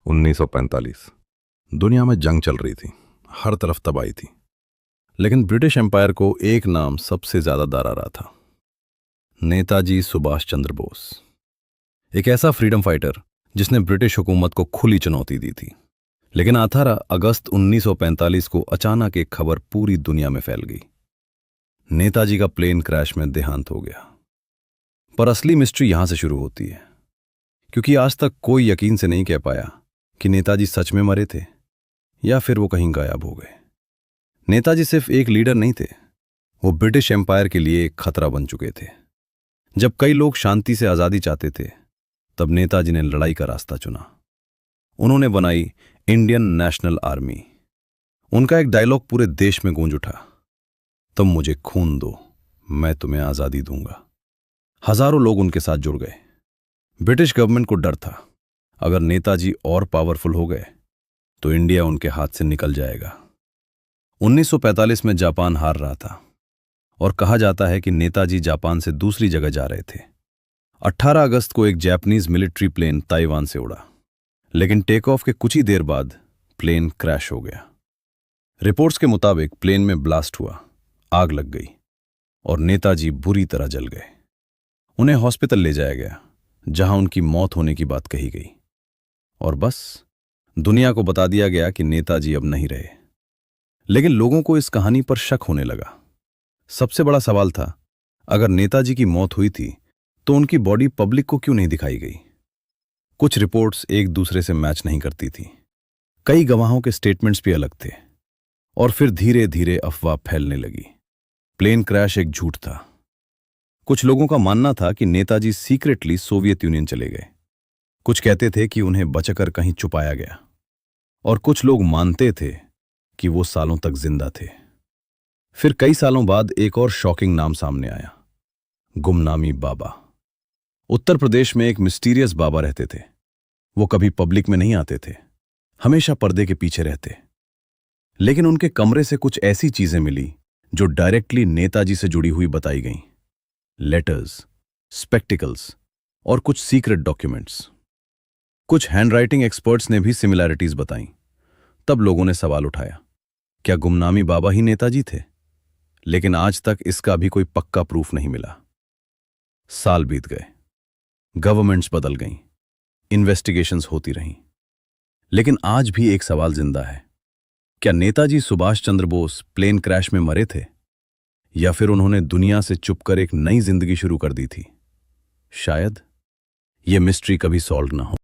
1945। दुनिया में जंग चल रही थी, हर तरफ तबाही थी। लेकिन ब्रिटिश एम्पायर को एक नाम सबसे ज्यादा डरा रहा था, नेताजी सुभाष चंद्र बोस। एक ऐसा फ्रीडम फाइटर जिसने ब्रिटिश हुकूमत को खुली चुनौती दी थी। लेकिन 18 अगस्त 1945 को अचानक एक खबर पूरी दुनिया में फैल गई। नेताजी का प्लेन क्रैश में देहांत हो गया। पर असली मिस्ट्री यहां से शुरू होती है, क्योंकि आज तक कोई यकीन से नहीं कह पाया कि नेताजी सच में मरे थे या फिर वो कहीं गायब हो गए। नेताजी सिर्फ एक लीडर नहीं थे, वो ब्रिटिश एम्पायर के लिए एक खतरा बन चुके थे। जब कई लोग शांति से आजादी चाहते थे, तब नेताजी ने लड़ाई का रास्ता चुना। उन्होंने बनाई इंडियन नेशनल आर्मी। उनका एक डायलॉग पूरे देश में गूंज उठा, तुम मुझे खून दो, मैं तुम्हें आजादी दूंगा। हजारों लोग उनके साथ जुड़ गए। ब्रिटिश गवर्नमेंट को डर था, अगर नेताजी और पावरफुल हो गए तो इंडिया उनके हाथ से निकल जाएगा। 1945 में जापान हार रहा था और कहा जाता है कि नेताजी जापान से दूसरी जगह जा रहे थे। 18 अगस्त को एक जापानीज मिलिट्री प्लेन ताइवान से उड़ा, लेकिन टेक ऑफ के कुछ ही देर बाद प्लेन क्रैश हो गया। रिपोर्ट्स के मुताबिक प्लेन में ब्लास्ट हुआ, आग लग गई और नेताजी बुरी तरह जल गए। उन्हें हॉस्पिटल ले जाया गया, जहां उनकी मौत होने की बात कही गई। और बस दुनिया को बता दिया गया कि नेताजी अब नहीं रहे। लेकिन लोगों को इस कहानी पर शक होने लगा। सबसे बड़ा सवाल था, अगर नेताजी की मौत हुई थी तो उनकी बॉडी पब्लिक को क्यों नहीं दिखाई गई? कुछ रिपोर्ट्स एक दूसरे से मैच नहीं करती थी। कई गवाहों के स्टेटमेंट्स भी अलग थे। और फिर धीरे धीरे अफवाह फैलने लगी। प्लेन क्रैश एक झूठ था। कुछ लोगों का मानना था कि नेताजी सीक्रेटली सोवियत यूनियन चले गए। कुछ कहते थे कि उन्हें बचाकर कहीं छुपाया गया। और कुछ लोग मानते थे कि वो सालों तक जिंदा थे। फिर कई सालों बाद एक और शॉकिंग नाम सामने आया, गुमनामी बाबा। उत्तर प्रदेश में एक मिस्टीरियस बाबा रहते थे। वो कभी पब्लिक में नहीं आते थे, हमेशा पर्दे के पीछे रहते। लेकिन उनके कमरे से कुछ ऐसी चीजें मिली जो डायरेक्टली नेताजी से जुड़ी हुई बताई गईं। लेटर्स, स्पेक्टिकल्स और कुछ सीक्रेट डॉक्यूमेंट्स। कुछ हैंडराइटिंग एक्सपर्ट्स ने भी सिमिलैरिटीज बताईं। तब लोगों ने सवाल उठाया, क्या गुमनामी बाबा ही नेताजी थे? लेकिन आज तक इसका भी कोई पक्का प्रूफ नहीं मिला। साल बीत गए, गवर्नमेंट्स बदल गईं, इन्वेस्टिगेशंस होती रहीं। लेकिन आज भी एक सवाल जिंदा है, क्या नेताजी सुभाष चंद्र बोस प्लेन क्रैश में मरे थे या फिर उन्होंने दुनिया से चुपकर एक नई जिंदगी शुरू कर दी थी? शायद यह मिस्ट्री कभी सॉल्व ना हो।